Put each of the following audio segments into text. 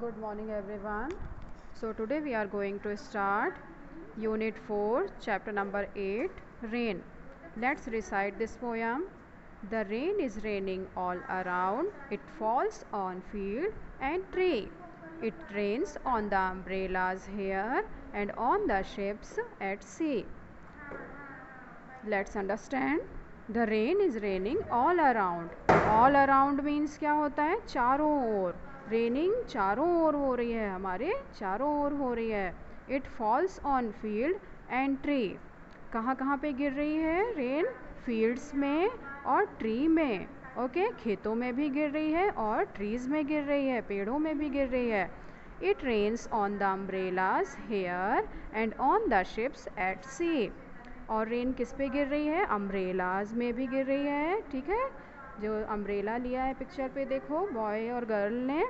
Good morning, everyone. So, today we are going to start Unit 4, Chapter number 8, Rain. Let's recite this poem. The rain is raining all around, it falls on field and tree. It rains on the umbrellas here and on the ships at sea. Let's understand. The rain is raining all around. All around means क्या होता है? चारों ओर. Raining चारों ओर हो रही है, हमारे चारों ओर हो रही है. It falls on field and tree. कहाँ कहाँ पे गिर रही है रेन? फील्ड्स में और ट्री में. ओके, खेतों में भी गिर रही है और ट्रीज में गिर रही है, पेड़ों में भी गिर रही है. It rains on the umbrellas here and on the ships at sea. और रेन किस पे गिर रही है? अम्ब्रेलाज में भी गिर रही है. ठीक है, जो अम्ब्रेला लिया है पिक्चर पे देखो, बॉय और गर्ल ने,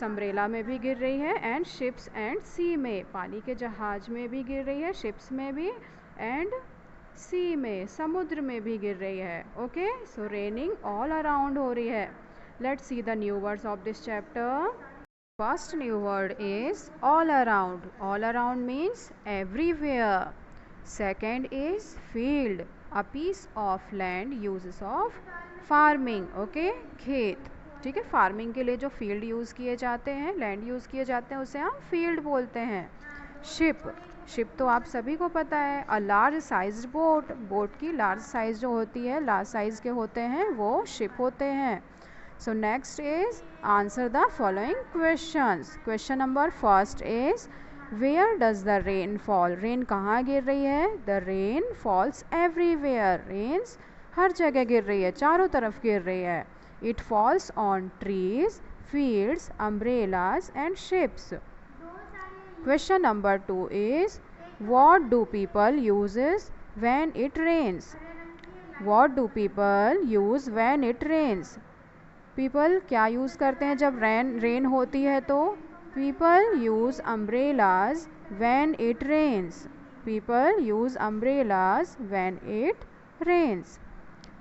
अम्ब्रेला में भी गिर रही है. एंड शिप्स एंड सी में, पानी के जहाज में भी गिर रही है, शिप्स में भी, एंड सी में, समुद्र में भी गिर रही है. ओके, सो रेनिंग ऑल अराउंड हो रही है. Let's see the new words of this chapter. First new word is all around. All around means everywhere. Second is field, a piece of land uses of farming. Okay, खेत. ठीक है, farming के लिए जो field use किए जाते हैं, land use किए जाते हैं, उसे हम फील्ड बोलते हैं. शिप. शिप तो आप सभी को पता है, a large size boat. Boat की लार्ज साइज जो होती है, लार्ज साइज के होते हैं, वो शिप होते हैं. So next is answer the following questions. Question number first is where does the rain fall. Rain कहाँ गिर रही है? The rain falls everywhere. Rains हर जगह गिर रही है, चारों तरफ गिर रही है. It falls on trees, fields, umbrellas and ships. Question number 2 is what do people uses when it rains. What do people use when it rains. People क्या यूज़ करते हैं जब रेन होती है तो? People use umbrellas when it rains. People use umbrellas when it rains.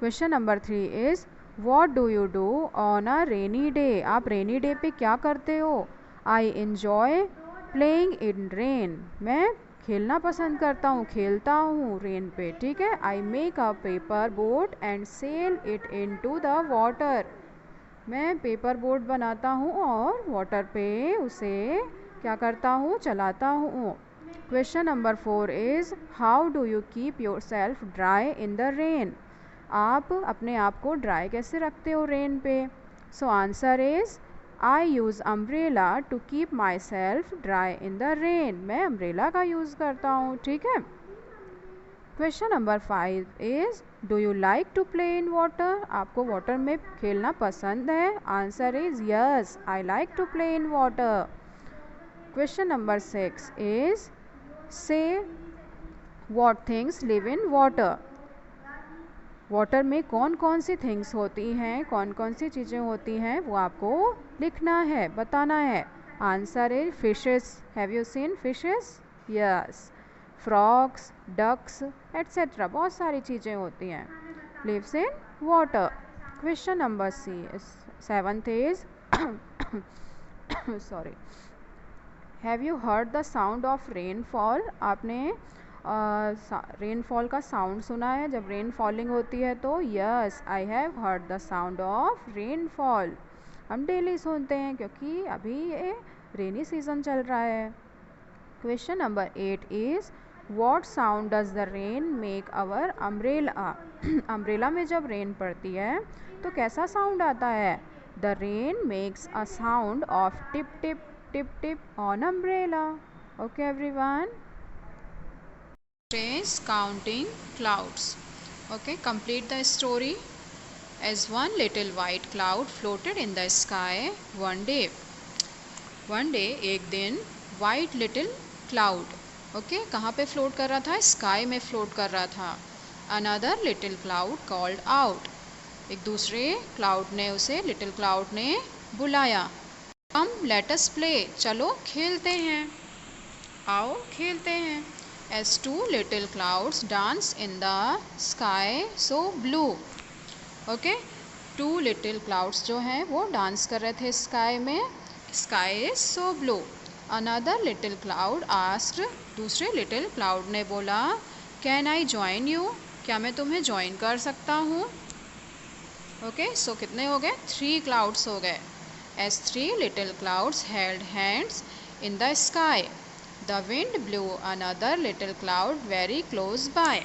Question number 3 is what do you do on a rainy day? आप rainy day पे क्या करते हो? I enjoy playing in rain. मैं खेलना पसंद करता हूँ, खेलता हूँ रेन पे. ठीक है, I make a paper boat and sail it into the water. मैं पेपर बोट बनाता हूँ और वाटर पे उसे क्या करता हूँ? चलाता हूँ. Question number 4 is how do you keep your self dry in the rain. आप अपने आप को ड्राई कैसे रखते हो रेन पे? So answer is I use umbrella to keep myself dry in the rain. मैं अम्ब्रेला का यूज़ करता हूँ. ठीक है. Question number 5 is do you like to play in water. आपको वाटर में खेलना पसंद है? Answer is yes, I like to play in water. Question number 6 is say what things live in water. Water में कौन कौन सी थिंग्स होती हैं, कौन कौन सी चीज़ें होती हैं, वो आपको लिखना है, बताना है. Answer is fishes. Have you seen fishes? Yes. Frogs, ducks etcetera, बहुत सारी चीज़ें होती हैं, lives in water. Question number 7 is sorry, have you heard the sound of rainfall. आपने रेनफॉल का साउंड सुना है जब रेन फॉलिंग होती है तो? Yes, I have heard the sound of rainfall. हम डेली सुनते हैं क्योंकि अभी ये रेनी सीजन चल रहा है. Question number 8 is what sound does the rain make our umbrella. Umbrella में जब रेन पड़ती है तो कैसा साउंड आता है? The rain makes a sound of tip tip tip tip on umbrella. Okay everyone. Is counting clouds. Okay, complete the story. As one little white cloud floated in the sky one day. One day, एक दिन white little cloud. Okay, कहाँ पे float कर रहा था? Sky में float कर रहा था. Another little cloud called out. एक दूसरे क्लाउड ने उसे, लिटिल क्लाउड ने बुलाया. कम लेट अस प्ले. चलो खेलते हैं, आओ खेलते हैं. As two little clouds dance in the sky so blue. Okay, two little clouds जो हैं वो डांस कर रहे थे स्काई में sky is so blue. Another little cloud asked, दूसरे little cloud ने बोला, can I join you? क्या मैं तुम्हें join कर सकता हूँ? ओके, सो कितने हो गए? 3 clouds हो गए. As 3 little clouds held hands in the sky, the wind blew another little cloud very close by.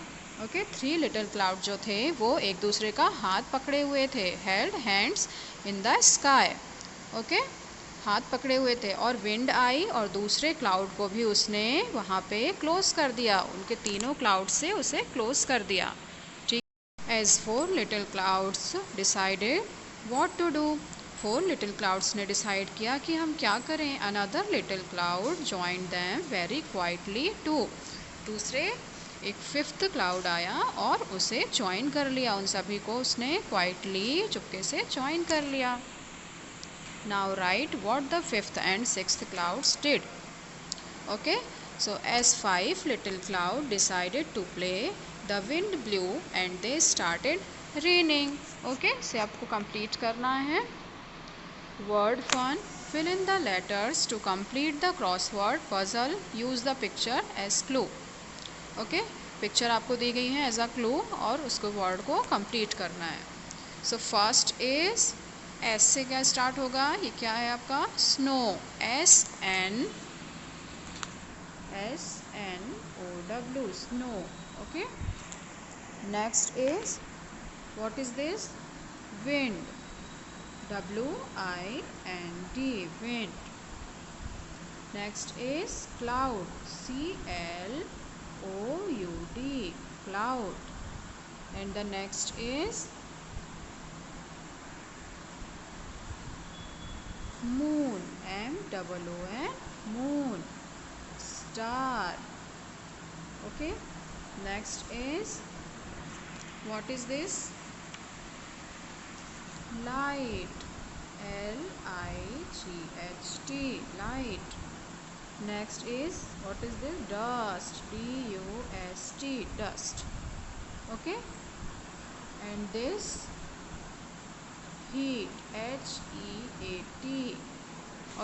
Okay, 3 little cloud जो थे वो एक दूसरे का हाथ पकड़े हुए थे. Held hands in the sky. Okay, हाथ पकड़े हुए थे और विंड आई और दूसरे क्लाउड को भी उसने वहाँ पे क्लोज कर दिया. उनके तीनों क्लाउड से उसे क्लोज कर दिया. ठीक. As 4 little clouds decided what to do. 4 little clouds ने डिसाइड किया कि हम क्या करें. Another little cloud joined them very quietly too. दूसरे एक 5th क्लाउड आया और उसे ज्वाइन कर लिया. उन सभी को उसने क्वाइटली चुपके से ज्वाइन कर लिया. Now write what the 5th and 6th clouds did. Okay, so as 5 little cloud decided to play, the wind blew and they started raining. Okay, से आपको complete करना है. Word 1. Fill in the letters to complete the crossword puzzle. Use the picture as clue. Okay, picture आपको दी गई है as a clue और उसको word को कंप्लीट करना है. सो फर्स्ट इज एस से क्या स्टार्ट होगा? ये क्या है आपका? Snow. SNO W, snow. Okay, next is what is this? Wind. WIND, wind. Next is cloud. CLOUD, cloud. And the next is moon. MOON, moon. Star. Okay, next is what is this? Light. LIGHT, light. Next is what is this? Dust. DUST, dust. Okay, and this heat. HEAT.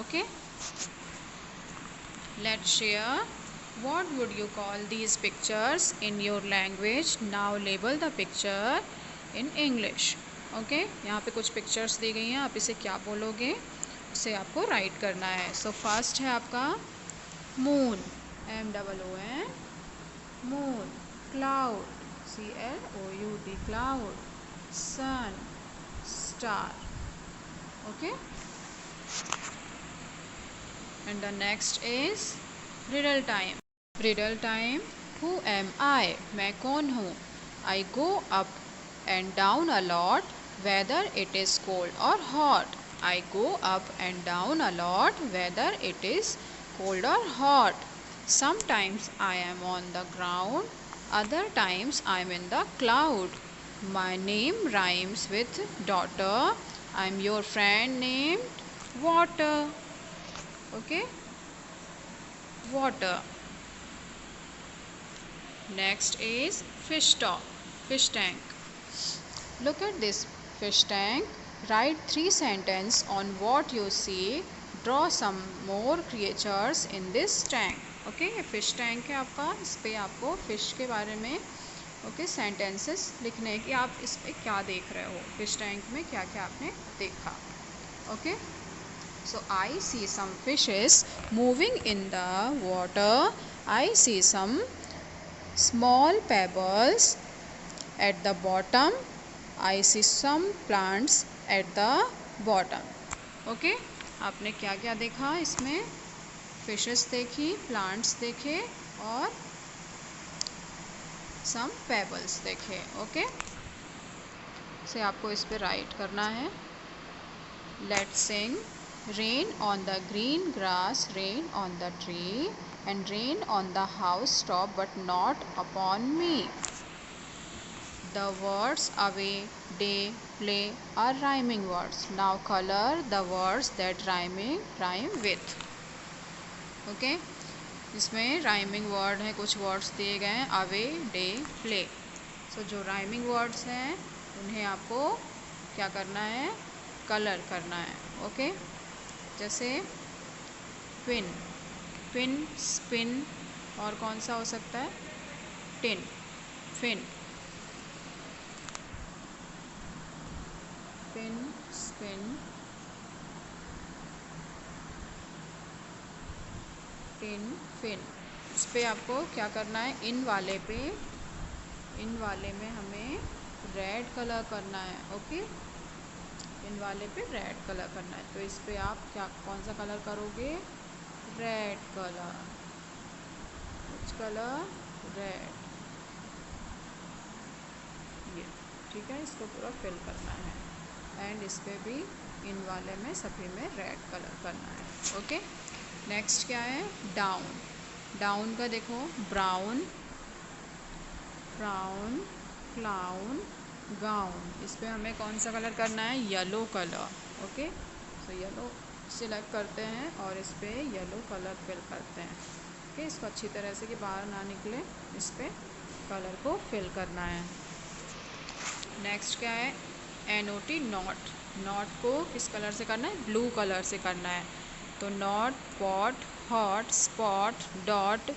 Okay, let's share. What would you call these pictures in your language? Now label the picture in English. Okay, यहाँ पे कुछ pictures दी गई हैं. आप इसे क्या बोलोगे उसे आपको राइट करना है. सो फर्स्ट है आपका moon. MOON, moon. Cloud. CLOUD, cloud. Sun. Star. Okay, and the next is riddle time. Riddle time. Who am I? मैं कौन हूँ? I go up and down a lot, whether it is cold or hot. I go up and down a lot, whether it is cold or hot. Sometimes I am on the ground, other times I am in the cloud. My name rhymes with daughter. I am your friend named water. Okay, water. Next is fish tank. Look at this fish tank. Write 3 sentences on what you see. Draw some more creatures in this tank. Okay, ये fish tank है आपका. इस पे आपको fish के बारे में sentences लिखने हैं कि आप इस पे क्या देख रहे हो. fish tank में क्या क्या आपने देखा. Okay, so I see some fishes moving in the water. I see some small pebbles at the bottom. I see some plants at the bottom. Okay, आपने क्या क्या देखा इसमें? फिशेस देखी, प्लांट्स देखे और some pebbles देखे. ओके, से आपको इस पे राइट करना है. Let's sing. Rain on the green grass, rain on the tree, and rain on the house top, but not upon me. The words away, day, play are rhyming words. Now color the words that rhyme with. Okay, इसमें rhyming word है. कुछ words दिए गए हैं. away, day, play. So जो rhyming words हैं उन्हें आपको क्या करना है? कलर करना है. Okay, जैसे फिन, फिन, स्पिन, और कौन सा हो सकता है, tin, fin, fin, spin, tin, fin. इस पे आपको क्या करना है, इन वाले में हमें रेड कलर करना है। ओके, इन वाले पे रेड कलर करना है, तो इस पे आप क्या, कौन सा कलर करोगे, red colour, which colour, red, ये, ठीक है, इसको पूरा फिल करना है। एंड इस पे भी इन वाले में सभी में रेड कलर करना है। ओके, नेक्स्ट क्या है, डाउन। डाउन का देखो, ब्राउन, ब्राउन, क्लाउन, गाउन, इस पे हमें कौन सा कलर करना है, येलो कलर। ओके, तो येलो सिलेक्ट करते हैं और इस पे येलो कलर फिल करते हैं। ओके, इसको अच्छी तरह से कि बाहर ना निकले, इस पे कलर को फिल करना है। नेक्स्ट क्या है, NOT, नॉट। नॉट को किस कलर से करना है, ब्लू कलर से करना है। तो not, pot, hot, spot, dot,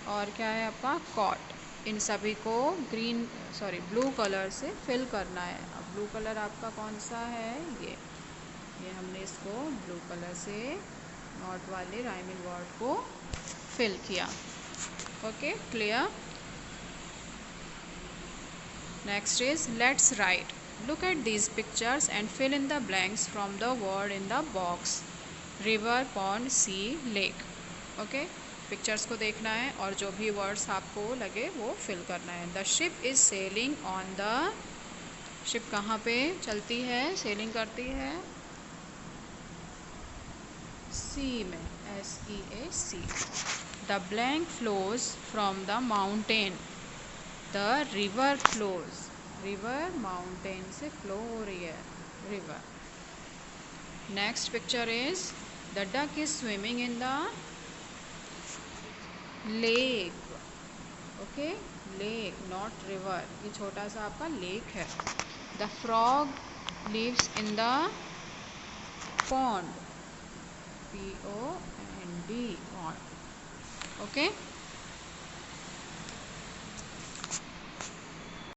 और क्या है आपका, कॉट, इन सभी को ब्लू कलर से फिल करना है। अब ब्लू कलर आपका कौन सा है, ये हमने इसको ब्लू कलर से नॉट वाले राइमिंग वर्ड को फिल किया। Okay, clear. Next is let's write. Look at these pictures and fill in the blanks from the word in the box. River, pond, sea, lake. Okay? Pictures को देखना है और जो भी words आपको लगे वो फिल करना है। The ship is selling on the, ship कहाँ पे चलती है, सेलिंग करती है, सी में, SEA, the blank flows from the mountain, the river flows, river mountain से फ्लो हो रही है, river. Next picture is the duck is swimming in the lake. Okay, lake, not river, ये छोटा सा आपका लेक है। The frog lives in the pond, POND, pond. Okay,